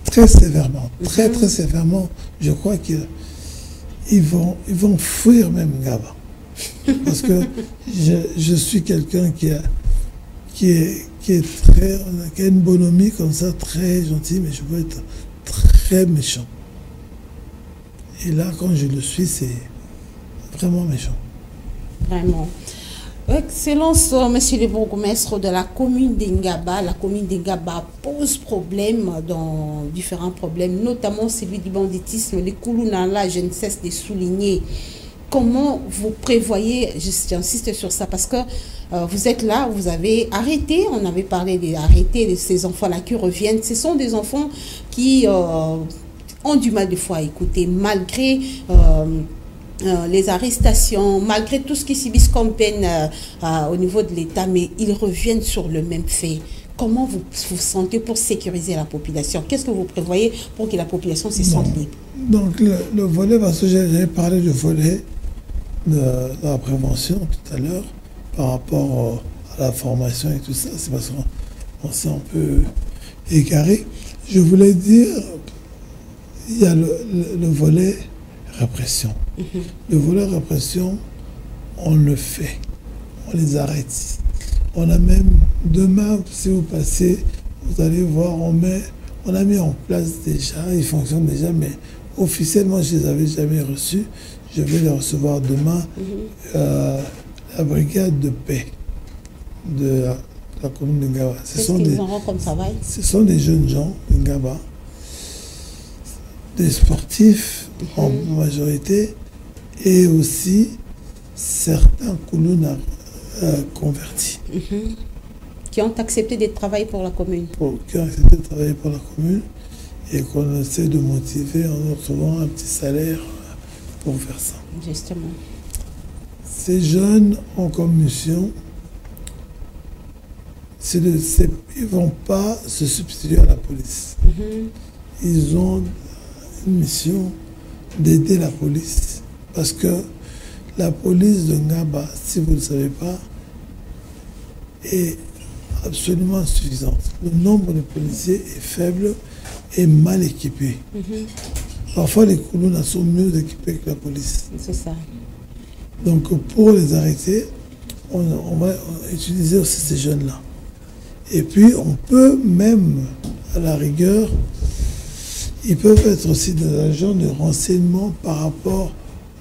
Très sévèrement, très sévèrement. Je crois qu'ils vont fuir même Ngaba. Parce que je suis quelqu'un qui a une bonhomie comme ça, très gentil, mais je peux être très méchant. Et là, quand je le suis, c'est vraiment méchant. Vraiment. Excellence, monsieur le bourgmestre de la commune d'Engaba. La commune d'Engaba pose problème dans différents problèmes, notamment celui du banditisme. Les Koulounala, je ne cesse de souligner. Comment vous prévoyez, j'insiste sur ça, parce que vous êtes là, vous avez arrêté, on avait parlé d'arrêter de ces enfants-là qui reviennent. Ce sont des enfants qui ont du mal des fois à écouter, malgré les arrestations, malgré tout ce qui subissent comme peine au niveau de l'État, mais ils reviennent sur le même fait. Comment vous vous sentez pour sécuriser la population? Qu'est-ce que vous prévoyez pour que la population se sente libre? Donc le volet, parce que j'ai parlé du volet de la prévention tout à l'heure, par rapport à la formation et tout ça, c'est parce qu'on s'est un peu égaré. Je voulais dire, il y a le volet répression. Le volet répression, on le fait, on les arrête. On a même, demain, si vous passez, vous allez voir, on a mis en place déjà, ils fonctionnent déjà, mais officiellement, je ne les avais jamais reçus. Je vais les recevoir demain. La brigade de paix de la commune de Ngaba. Qu'est-ce qu'ils auront comme travail? Ce sont des jeunes gens de Ngaba, des sportifs en majorité, et aussi certains Koulouna convertis. Qui ont accepté de travailler pour la commune. Qui ont accepté de travailler pour la commune et qu'on essaie de motiver en leur trouvant un petit salaire pour faire ça. Justement. Ces jeunes ont comme mission, ils ne vont pas se substituer à la police. Ils ont une mission d'aider la police. Parce que la police de Ngaba, si vous ne le savez pas, est absolument insuffisante. Le nombre de policiers est faible et mal équipé. Parfois, les Koulouna sont mieux équipés que la police. C'est ça. Donc, pour les arrêter, on va utiliser aussi ces jeunes-là. Et puis, on peut même, à la rigueur, ils peuvent être aussi des agents de renseignement par rapport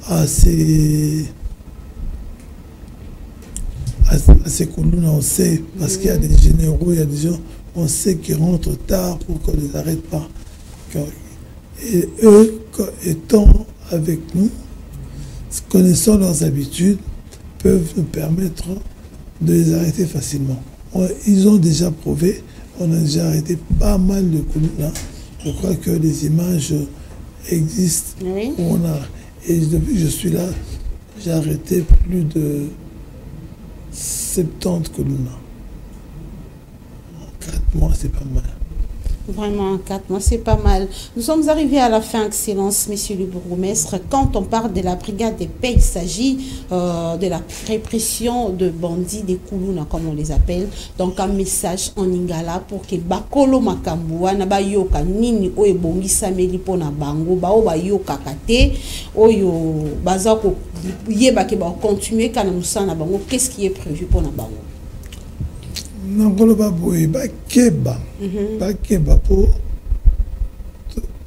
à ces Koulouna, on sait, parce qu'il y a des généraux, il y a des gens, on sait qu'ils rentrent tard pour qu'on ne les arrête pas. Et eux, étant avec nous, connaissant leurs habitudes, peuvent nous permettre de les arrêter facilement. Ils ont déjà prouvé, on a déjà arrêté pas mal de Koulouna. Je crois que les images existent. Oui. Et depuis que je suis là, j'ai arrêté plus de 70 Koulouna. En 4 mois, c'est pas mal. Vraiment, en 4 mois, c'est pas mal. Nous sommes arrivés à la fin, Excellence, Monsieur le bourgmestre. Quand on parle de la brigade des paix, il s'agit de la répression de bandits, des Koulouna, comme on les appelle. Donc, un message en Lingala pour que Bakolo Makambua, na ba yoka nini oye bongi sameli po na bango, ba o ba yoka kate, oyo bazako yeba ke ba continuer kana musana bango. Qu'est-ce qui est prévu pour na bango? Nangolo baboye bakeba po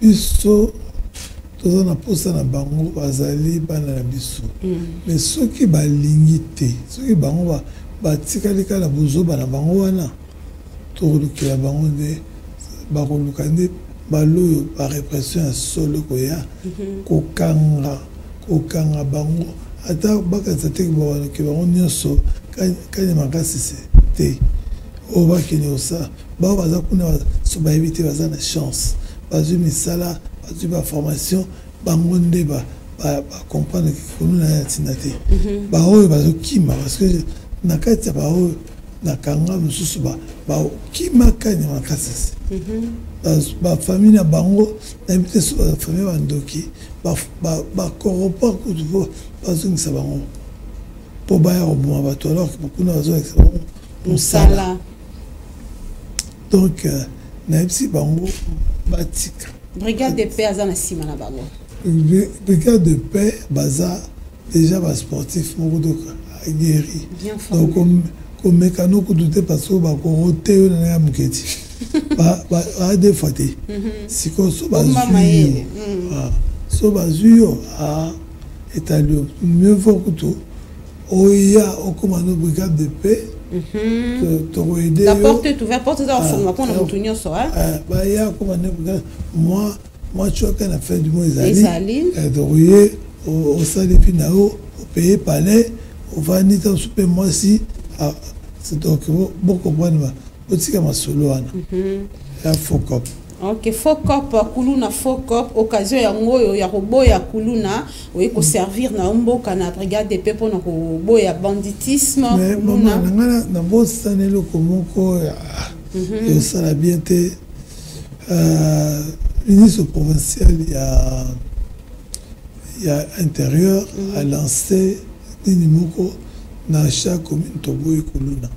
biso toza na posa na bango bazali bana na biso mais soki balingi te soki bango batikali kala bozoba na bango wana tokolukela bango nde bakoluka nde baloyo barepression ya solo koya kokanga bango ata bakanisa te ke bango nyonso kanya makasi te o bakende osa bao baza kuna so bayebi te baza na chance bazwi misala bazwi baformation bango nde bacomprendre ke Koulouna ya ntina te baoyo bazokima parce que na kati ya baoyo na kanga mosusu bakima kanya makasi bafamille na bango nayebi te so bafamille bandoki bakoropa kutu po bazongisa bango mpo baya koboma bato alors ke bakuna bazolakisa bango mosala. Donc, naïpsi bango batika. Brigade de paix azana sima na bango. Brigade de paix baza déjà ba sportif moko donc aguerri. Donc comme mécano ko douter parce que ba ko roté na ya muketi. Ba des fois té. Si ko so ba zuyo. So ba zuyo étalé mieux vaut que tout. Oya au commando brigade de paix. La porte est ouverte, porte est ouverte pour nous tenir ça. Moi, tu vois qu'on a fait du mot Ezali. Au salé pinao, au pays palais, au vanité au super moi si. C'est donc beaucoup de comprendre. Petit comme solo, il faut cop. Ok, Fokop, Kuluna Fokop, occasion ya ngoyo ya roboya Kuluna, oui, ko servir na mboka na brigade de pepo na roboya banditisme. Mais maman, na boss sanelo komoko ya yo sala bien te ministre provincial il y a intérieur a lancé Nimoko dans chaque commune Toboy Kuluna.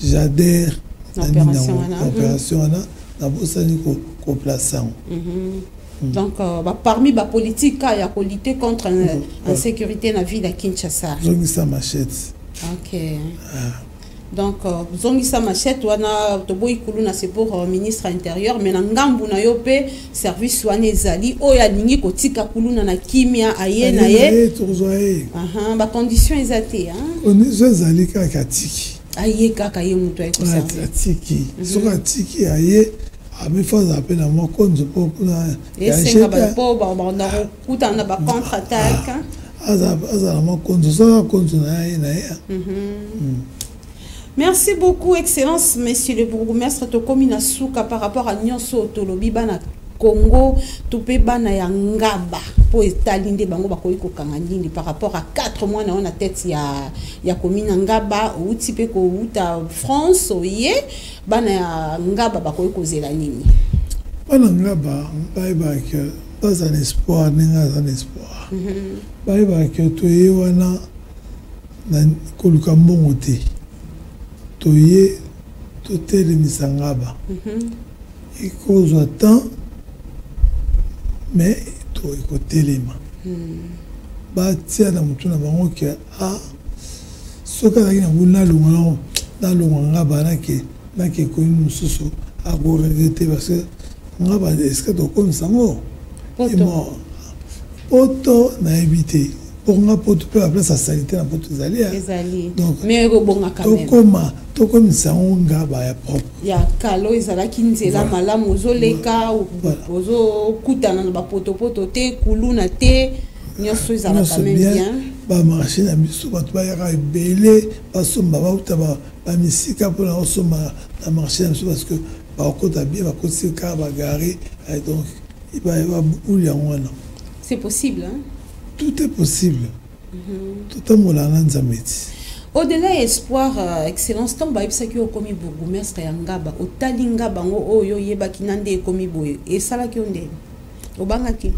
J'adhère à l'opération na bosani ko plaçant. Donc parmi les politiques il y a lutter contre l'insécurité dans la ville de Kinshasa. Zongisa machette. OK. Donc Zongisa machette wana Toboy Kuluna c'est pour ministre intérieur mais na ngambu na yo pe service wana ezali oyo alingi kotika Kuluna na kimia aye na ye. Ba conditions ezate hein. Conditions ezali kaka tiki. Aye kaka ye muto ay ko servir. Tiki. Soka tiki aye mais faut appeler moi konzo pour et c'est pas ba na kuta na ba contre attaque. Azala moi konzo ça konzo na ya. Merci beaucoup, Excellence, Monsieur le Bourgmestre, to komina suka par rapport à Nyonso Tolobi bana Congo, topé bana ya ngaba po etalinde bango bakoyi ko kangandindi par rapport à 4 mois na ona tête ya komina ngaba ou type ko uta France oye bana ya ngaba bakoyi ko zela nini. Bana ngaba bye bye que pas un espoir ninga un espoir. Bye bye que to yewana na koluka mbongo te. Toye totele misangaba ikozwa temps mais to ikotelema batia na mutu na bango ke soka la na buna longa na longa ngaba na ke ko mususu a go regretter parce que ngaba est-ce que to comme sango poto na éviter pour nga poto peut appeler sa sanité na poto ezali donc mais bonga quand même to comme ça on ngaba ya propre ya kalo ezala kinzela malamu ozoleka ozo kutana na ba poto te kuluna te nyoso ezala quand même bien ba marché na biso ba ba ya belé ba somba ba uta ba misika pour na somba na marché na biso parce que ba kota bien ba kosika ba garé donc il va y avoir beaucoup de wana. C'est possible hein. Tout est possible. Tout est molana nzameti. Au-delà espoir, excellence, tant que ça qui est commis bourgmestre Yangaba, au Talinga bango oyo yeba kinande commis boye et ça la qui onde. Au bangaki.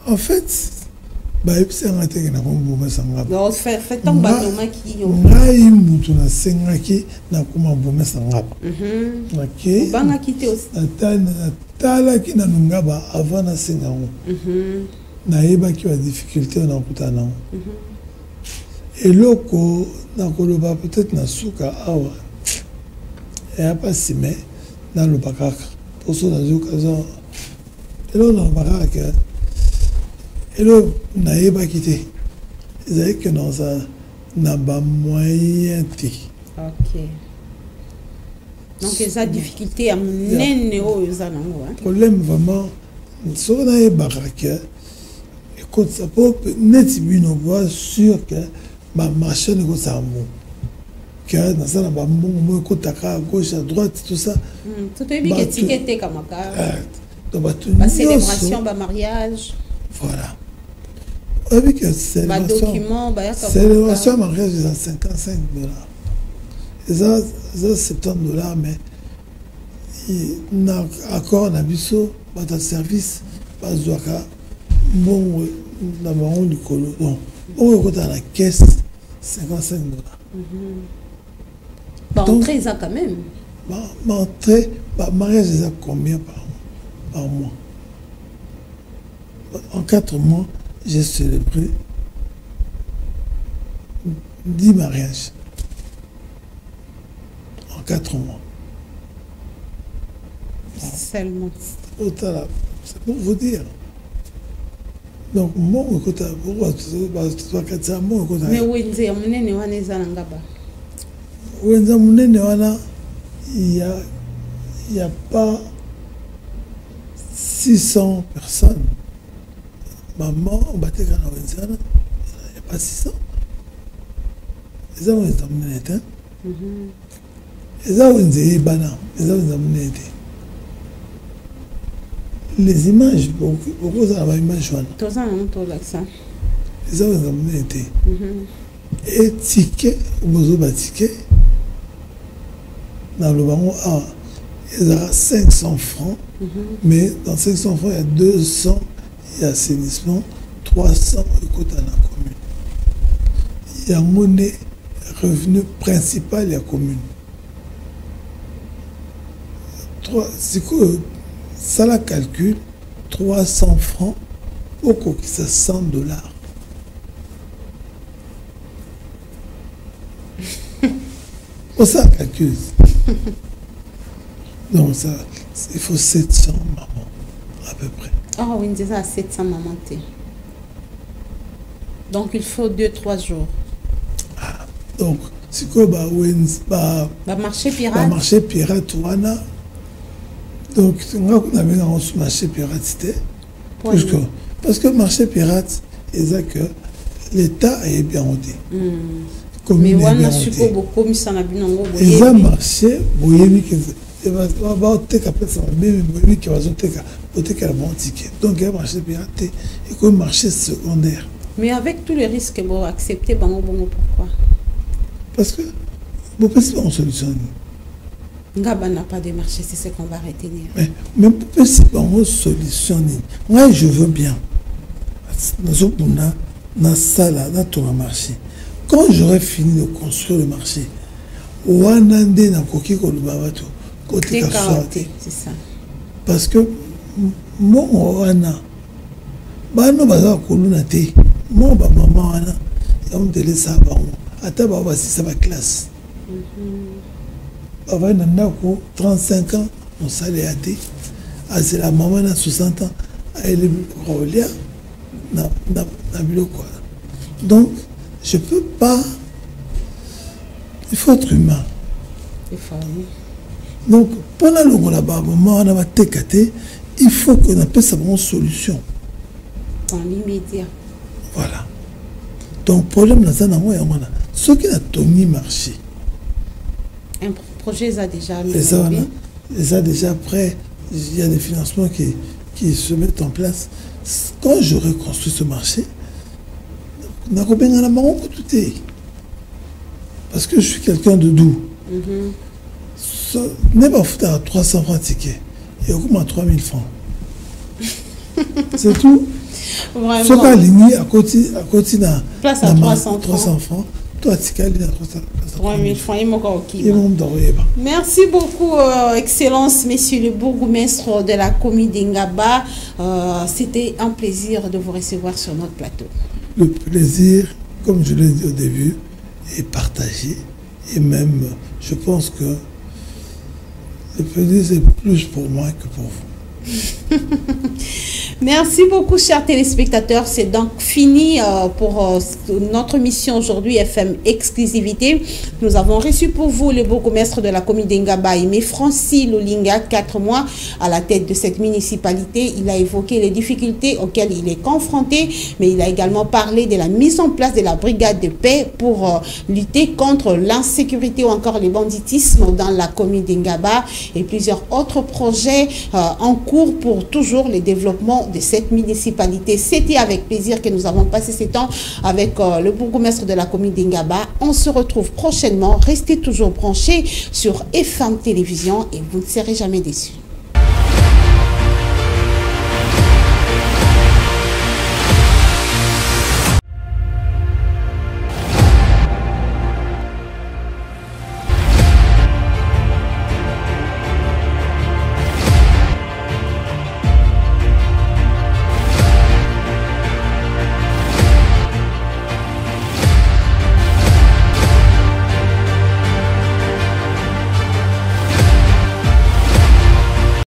En fait, c'est un attaque na comme bourgmestre Yangaba. Non, fait tant banoma qui yo. Ngai mutu na sengaki na kuma bourgmestre Yangaba. OK. Bangaki te aussi. Tala ki na ngaba avant na sengango. Naïba qui a difficulté en écoutant. Et loko na koloba peut-être na suka awa. Et a pas si mais dans le bakaka. Pour ça dans une occasion. Et là dans le bakaka. Et là naïba quitté. Ils avaient que dans un n'a pas moyen de. OK. Donc ils ont difficulté à mener au zanango. Problème vraiment. Sur naïba bakaka. Quand ça peut net bino voit sûr que ma machine est comme ça que dans ça ba mo ko taka à gauche à droite tout ça tout est bien étiqueté comme ça donc ba célébration ba mariage voilà avec c'est ba document ba célébration mariage c'est $55 et ça $70 mais il n'a accord na biso ba ta service ba zoaka bon d'abord du colo donc on est dans la caisse $55 entrée ça quand même entrée mariage ça combien par mois en 4 mois j'ai célébré 10 mariages en 4 mois seulement c'est pour vous dire. Donc, mon côté, pourquoi tu vas casser mon côté? Mais oui, c'est un monnaie wana ngaba. Oui, c'est un monnaie wana. Il y a pas 600 personnes. Maman, on battait quand on il n'y a pas 600. Et ça, on est en monnaie. Et ça, on est bana. Et ça, on est en monnaie. les images, beaucoup d'images. Tous un tout l'accent. Les hommes ont été. Et ticket, vous avez ticket. Dans le baron, il y a 500 francs. Mais dans 500 francs, il y a 200 et assainissement, 300 écoute à la commune. Il y a monnaie, revenu principal de la commune. C'est que ça la calcule, 300 francs, au coût qui c'est 100 dollars. Pour ça, calcule. Donc, ça, il faut 700 mamans, à peu près. Ah oui, c'est ça, 700 mamans. Donc, il faut 2-3 jours. Ah, donc, c'est quoi, marché pirate. Marché pirate, voilà. Donc, on avait un marché pirate, parce que le marché pirate, il dit que l'État est bien rodé. Mais on a su que beaucoup mis en abîme. Ils ont marché, vous voyez que il va te après ça, mais qui va te la bon ticket. Donc, il y a un marché pirate et un marché secondaire. Mais avec tous les risques, vous acceptez, pourquoi? Parce que vous pouvez pas en solution. Ngaba n'a pas de marché, c'est ce qu'on va retenir. Mais vous pouvez pas en solution. Moi, je veux bien. Nous sommes dans la salle, dans le marché. Quand j'aurai fini de construire le marché, Wanande na koki ko lubabato côté c'est ça. Parce que mon wana bano baza koluna te mon ba maman wana ya mtele sa ba ata ba ba si ba classe. Baba na ndako 35 ans on sale ate c'est la maman na 60 ans elle est rolia na biloko. Donc je peux pas. Il faut être humain. Donc, pendant le là-bas, il faut qu'on appelle ça une solution. En l'immédiat. Voilà. Donc, problème là, c'est ce qui a tourné marché. Un projet est déjà mis. Ça déjà prêt. Il y a des financements qui se mettent en place. Quand j'aurai construit ce marché, parce que je suis quelqu'un de doux. N'est pas foutu à 300 francs ticket. Et au moins 3000 francs. C'est tout. Vraiment. Ce qu'a aligné à côté place à 300 francs. Toi, ticket à 3000 francs. Merci beaucoup, Excellence, Monsieur le bourgmestre de la commune d'Ingaba. C'était un plaisir de vous recevoir sur notre plateau. Le plaisir, comme je l'ai dit au début, est partagé. Et même, je pense que le plaisir, c'est plus pour moi que pour vous. Merci beaucoup, chers téléspectateurs. C'est donc fini pour notre mission aujourd'hui, FM Exclusivité. Nous avons reçu pour vous le bourgmestre de la commune d'Ingaba, Aimé Francis Lolinga, 4 mois à la tête de cette municipalité. Il a évoqué les difficultés auxquelles il est confronté, mais il a également parlé de la mise en place de la brigade de paix pour lutter contre l'insécurité ou encore le banditisme dans la commune d'Ingaba et plusieurs autres projets en cours pour toujours le développement de cette municipalité. C'était avec plaisir que nous avons passé ce temps avec le bourgmestre de la commune d'Ingaba. On se retrouve prochainement. Restez toujours branchés sur FM Télévision et vous ne serez jamais déçus.